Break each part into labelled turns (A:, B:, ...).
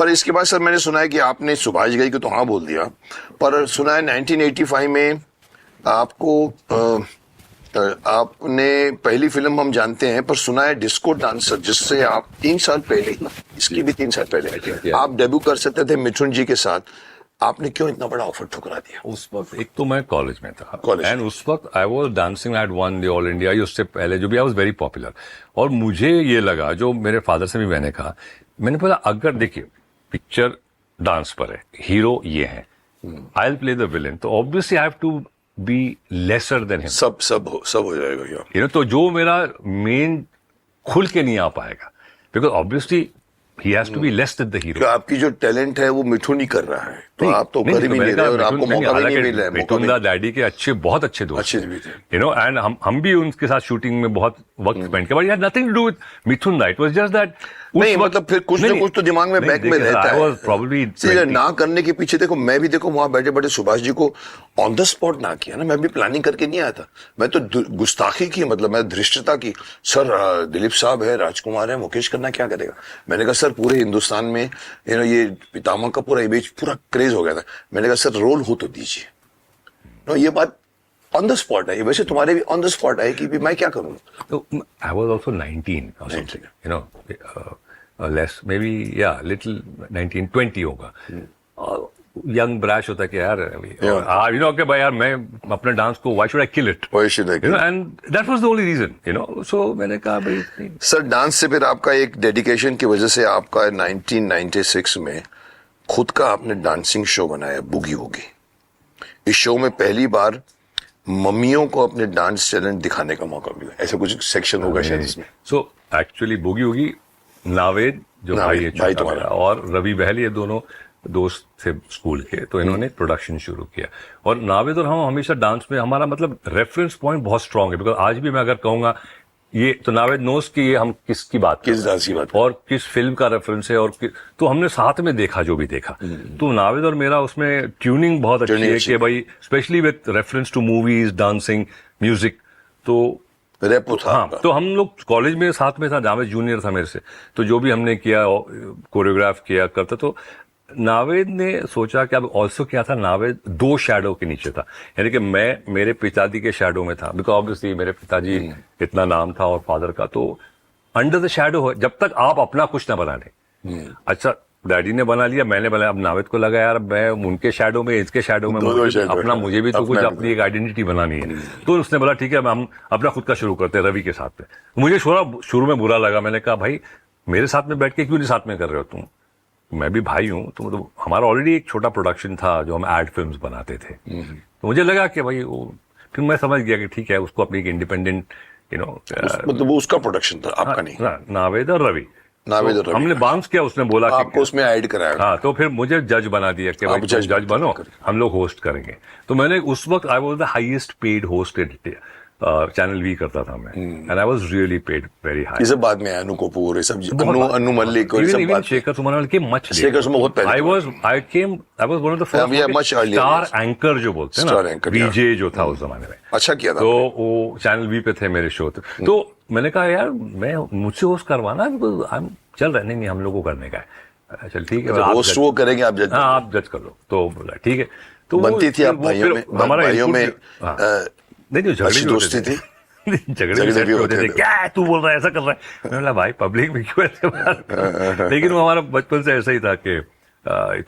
A: और इसके बाद सर मैंने सुना है कि आपने सुभाष घई को तो हाँ बोल दिया, पर सुना है 1985 में आपको आपने पहली फिल्म हम जानते हैं, पर सुना है डिस्को डांसर, जिससे आप 3 साल पहले, इसकी भी 3 साल पहले आप डेब्यू कर सकते थे मिथुन जी के साथ, आपने क्यों इतना बड़ा ऑफर ठुकरा दिया?
B: उस वक्त एक तो मैं कॉलेज में था,
A: कॉलेज
B: एंड उस वक्त I was dancing at one the all India, उससे पहले जो भी आई वाज वेरी पॉपुलर, और मुझे ये लगा, जो मेरे फादर से भी मैंने कहा, मैंने बोला अगर देखिए पिक्चर डांस पर है, हीरो ये है, I will play the villain, तो obviously I have to be lesser than him,
A: सब हो जाएगा
B: यू नो, तो जो मेरा मेन खुल के नहीं आ पाएगा, because obviously he has to be less than the hero.
A: आपकी जो टैलेंट है वो मिथुन ही कर रहा है, तो आप तो कर ही नहीं रहे और आपको मौका भी नहीं मिल रहा है।
B: मिथुन दा डैडी के बहुत अच्छे दोस्त
A: भी थे,
B: यू नो, एंड हम भी उनके साथ शूटिंग में बहुत वक्त स्पेंड किया, but it had nothing to do with Mithun da, it was just that
A: नहीं, मतलब फिर कुछ ना कुछ तो दिमाग में बैक में रहता है। ना करने के पीछे देखो, मैं भी देखो वहां बैठे बैठे सुभाष जी को ऑन द स्पॉट ना किया ना, मैं भी प्लानिंग करके नहीं आया था, मैं तो गुस्ताखी की, मतलब मैं धृष्टता की, सर दिलीप साहब है, राजकुमार है, मुकेश खन्ना क्या करेगा? मैंने कहा सर पूरे हिंदुस्तान में ये पितामह का पूरा इमेज पूरा क्रेज हो गया था, मैंने कहा सर रोल हो तो दीजिए। ये बात ऑन द स्पॉट है, वैसे तुम्हारे भी ऑन द स्पॉट है कि भी मैं क्या करूं।
B: तो आई वाज आल्सो 19 और something, you know, less may be, या लिटिल 19 20 होगा, यंग ब्रैश होता है कि यार यू नो, कि भाई यार मैं अपने डांस को why should I kill it, you know, and that was the only reason, you know, so मैंने कहा भाई
A: सर डांस से फिर आपका एक डेडिकेशन की वजह से आपका 1996 में खुद का आपने डांसिंग शो बनाया, बूगी वूगी। इस शो में पहली बार मम्मियों को अपने डांस टैलेंट दिखाने का मौका मिला, ऐसा कुछ सेक्शन होगा शायद इसमें।
B: So actually boogie woogie Naved जो भाई है
A: भाई तुम्हारा
B: और रवि बहल, ये दोनों दोस्त थे स्कूल के, तो इन्होंने प्रोडक्शन शुरू किया, और नावेद और हम हमेशा डांस में हमारा मतलब रेफरेंस पॉइंट बहुत स्ट्रांग है, बिकॉज आज भी मैं अगर कहूंगा ये तो नावेद नोस की ये हम किसकी बात,
A: किस डांस की बात
B: और किस फिल्म का रेफरेंस है, और तो हमने साथ में देखा जो भी देखा, तो नावेद और मेरा उसमें ट्यूनिंग बहुत अच्छी है कि भाई specially with reference to movies, dancing, music, तो
A: रेपो था।
B: हाँ, तो हम लोग कॉलेज में साथ में था, नावेद जूनियर था मेरे से, तो जो भी हमने किया कोरियोग्राफ किया करता, तो नावेद ने सोचा कि अब ऑल्सो क्या था, नावेद 2 शैडो के नीचे था, यानी कि मैं मेरे पिताजी के शैडो में था, बिकॉज ऑब्वियसली मेरे पिताजी इतना नाम था और फादर का, तो अंडर द शैडो जब तक आप अपना कुछ ना बना ले, अच्छा डैडी ने बना लिया, मैंने बनाया, अब नावेद को लगा यार मैं उनके शैडो में, इसके शैडो में, अपना मुझे भी तो कुछ अपनी एक आइडेंटिटी बनानी है, तो उसने बोला ठीक है हम अपना खुद का शुरू करते हैं रवि के साथ में। मुझे शुरू में बुरा लगा, मैंने कहा भाई मेरे साथ में बैठ के क्यों नहीं साथ में कर रहे हो तुम, मैं भी भाई हूं, तो मतलब हमारा ऑलरेडी एक छोटा प्रोडक्शन था जो हम एड फिल्म्स बनाते थे, तो मुझे लगा कि भाई वो, फिर मैं समझ गया कि ठीक है उसको अपनी एक इंडिपेंडेंट, यू नो,
A: मतलब वो उसका प्रोडक्शन था, आपका नहीं।
B: नावेद और रवि,
A: तो
B: हमने बाउंस किया, उसने बोला कि
A: आपको उसमें ऐड कराया,
B: हाँ, तो फिर मुझे जज बना दिया कि भाई जज बनो, हम लोग होस्ट करेंगे, तो मैंने उस वक्त I was the highest paid host channel V करता था मैं, and I was really paid very high.
A: ये सब बाद में अनु कपूर, ये सब अनु मल्लिक और सब बात,
B: शेखर सुमन के मच,
A: शेखर सुमन बहुत पहले,
B: I was one of the first star anchor जो बोलते हैं ना, वीजे जो था उस जमाने में,
A: अच्छा किया था,
B: तो वो चैनल वी पे थे मेरे शो, तो मैंने कहा यार मैं मुझसे होस्ट करवाना, बिकॉज चल रहा नहीं हम लोगों को करने का है, चल ठीक है
A: होस्ट वो करेंगे, आप जज,
B: हाँ आप जज कर लो, तो बोला ठीक है, तो
A: बनती थी आप भाइयों में, भाइयों में
B: नहीं
A: अच्छी दोस्ती थी,
B: झगड़े भी होते थे, क्या तू बोल रहा है, ऐसा कर रहा है, मैंने बोला भाई पब्लिक में क्यों ऐसे बात कर रहा है? लेकिन वो हमारा बचपन से ऐसा ही था कि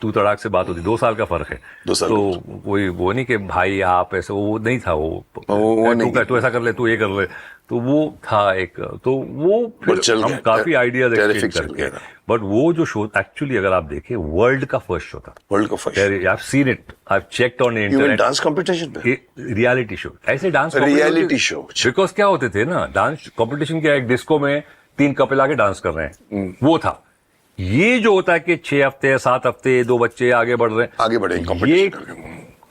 B: तू तड़ाक से बात होती, 2 साल का फर्क है, तो कोई वो नहीं कि भाई आप ऐसे, वो नहीं था, वो तू ऐसा कर ले, तू ये कर ले, तो वो था एक, तो वो फिर हम काफी आइडियाज एक्सचेंज करके, बट वो जो शो एक्चुअली अगर आप देखें वर्ल्ड का फर्स्ट शो था,
A: वर्ल्ड का first,
B: I have seen it, I have checked on internet,
A: dance competition पे,
B: रियलिटी शो, ऐसे डांस
A: रियलिटी शो,
B: बिकॉज क्या होते थे ना डांस कंपटीशन क्या, एक डिस्को में 3 कपल आके डांस कर रहे हैं, वो था। ये जो होता है कि 6 हफ्ते 7 हफ्ते 2 बच्चे आगे बढ़ रहे हैं,
A: आगे बढ़े,
B: ये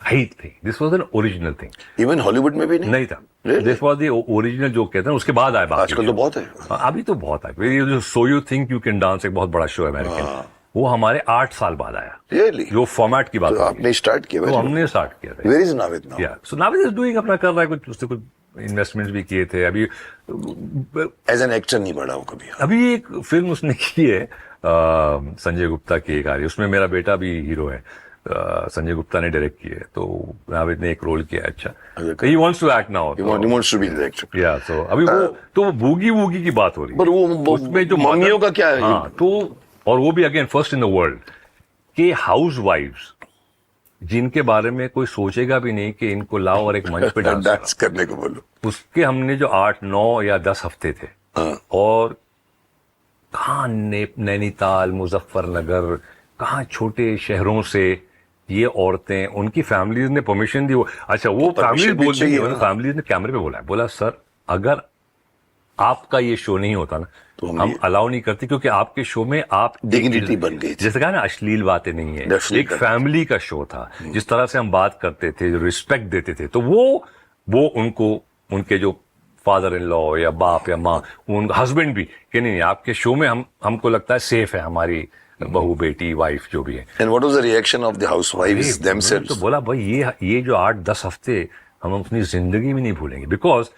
B: हाइट थी, this was an original thing,
A: even Hollywood में भी नहीं
B: था, दिस वाज द ओरिजिनल जो कहते हैं, उसके बाद आया,
A: आजकल तो बहुत है,
B: अभी तो बहुत है, ये जो so you think you can dance एक बहुत बड़ा शो है अमेरिकन, वो हमारे 8 साल बाद आया,
A: रियली,
B: जो फॉर्मेट की बात,
A: तो आपने स्टार्ट किया,
B: तो हमने स्टार्ट किया था,
A: वेयर इज नावेद नाउ,
B: या सो नावेद इज डूइंग, अपना कर रहा है कुछ, उससे कुछ इन्वेस्टमेंट्स भी किए थे, अभी
A: एज एन एक्टर नहीं बढ़ा वो कभी,
B: अभी एक फिल्म उसने की है संजय गुप्ता की एक आ रही है, उसमें मेरा बेटा भी हीरो है, संजय गुप्ता ने डायरेक्ट किया है, तो नाविद ने एक रोल किया है। अच्छा, he wants to act now,
A: He wants to be the actor.
B: या सो अभी वो बूगी वूगी की बात हो रही है,
A: पर वो
B: उसमें जो
A: मंगियों का क्या है?
B: हाँ, तो और वो भी again first in the world के हाउस वाइफ्स जिनके बारे में कोई सोचेगा भी नहीं कि इनको लाओ और एक मंच पे
A: डांस करने को बोलो।
B: उसके हमने जो 8, 9 या 10 हफ्ते थे, और कहाँ नैनीताल, मुजफ्फरनगर, कहाँ छोटे शहरों से ये औरतें, उनकी फैमिलीज ने परमिशन दी। वो अच्छा, वो फैमिली बोल रही है, फैमिलीज ने कैमरे पे बोला सर अगर आपका ये शो नहीं होता ना तो हम अलाउ नहीं करते, क्योंकि आपके शो में आप
A: डिग्निटी बन गई थी।
B: जैसे कहा ना, अश्लील बातें नहीं है, एक फैमिली का शो था, जिस तरह से हम बात करते थे, जो रिस्पेक्ट देते थे, तो वो उनको, उनके जो फादर इन लॉ या बाप या माँ, उन हस्बैंड भी कि नहीं आपके शो में हमको लगता है सेफ है हमारी बहू, बेटी, वाइफ जो भी है।
A: And what was the reaction of the housewives themselves?
B: तो बोला भाई ये जो 8-10 हफ्ते हम अपनी जिंदगी में नहीं भूलेंगे, बिकॉज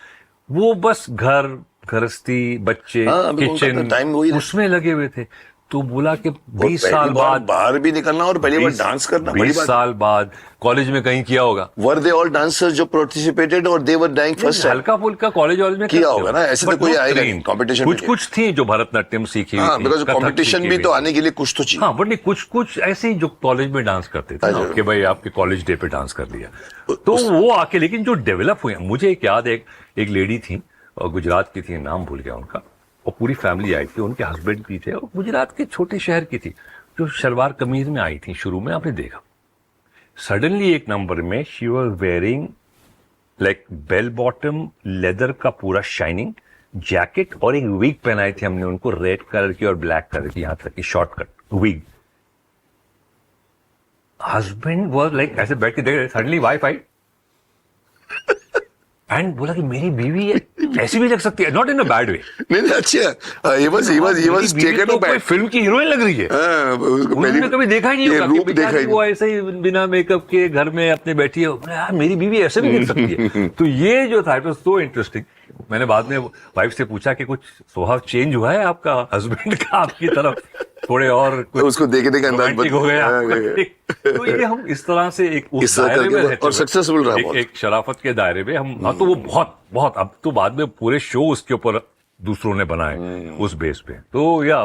B: वो बस घर, गृहस्थी, बच्चे, किचन, उसमें लगे हुए थे। तो बोला कि 20 साल बाद
A: बाहर भी निकलना और पहली बार डांस करना,
B: 20 साल बाद कॉलेज में कहीं किया होगा।
A: वर दे ऑल डांसर्स जो पार्टिसिपेटेड और दे वर डाइंग फर्स्ट?
B: हल्का फुल्का कॉलेज में
A: किया होगा ना, ऐसे तो कोई आएगा नहीं कंपटीशन।
B: कुछ थी जो भरतनाट्यम सीखी हुई थी,
A: बिकॉज़ कंपटीशन भी तो आने के लिए कुछ तो चाहिए।
B: हाँ, बट नहीं, कुछ ऐसे ही जो कॉलेज में डांस करते थे ना, कि भाई आपके कॉलेज डे पे डांस कर लिया, तो वो आके, लेकिन जो डेवलप हुए, मुझे एक याद है, एक लेडी थी और गुजरात की थी, नाम भूल गया उनका, और पूरी फैमिली आई थी, उनके हस्बैंड भी थे, और गुजरात के छोटे शहर की थी, जो शलवार कमीज में आई थी। शुरू में आपने देखा, सडनली एक नंबर में she was wearing like bell bottom leather का पूरा शाइनिंग जैकेट, और एक विग पहनाई थी हमने उनको, रेड कलर की और ब्लैक कलर की, यहां तक की shortcut wig. Husband was like ऐसे बैठ के देख रहे, सडनली वाइफ आई एंड बोला कि मेरी बीवी ऐसी भी लग सकती है, not in a bad way.
A: नहीं, अच्छा, he was taken
B: तो
A: aback।
B: कोई फिल्म की हीरोइन लग रही है। उन्होंने कभी देखा ही नहीं होगा कि बेचारी वो ऐसे ही बिना मेकअप के घर में अपने बैठी है, यार मेरी बीवी ऐसे भी दिख सकती है। तो ये जो था, इट वाज सो इंटरेस्टिंग। मैंने बाद में वाइफ से पूछा कि कुछ स्वभाव चेंज हुआ है आपका हस्बैंड का आपकी तरफ, थोड़े और कुछ
A: उसको देखे अंदाज
B: हो गया। तो ये हम इस तरह से एक उस दायरे में रहते
A: और सक्सेसफुल रहा,
B: एक शराफत के दायरे में हम। तो वो बहुत अब तो बाद में पूरे शो उसके ऊपर दूसरों ने बनाए उस बेस पे। तो या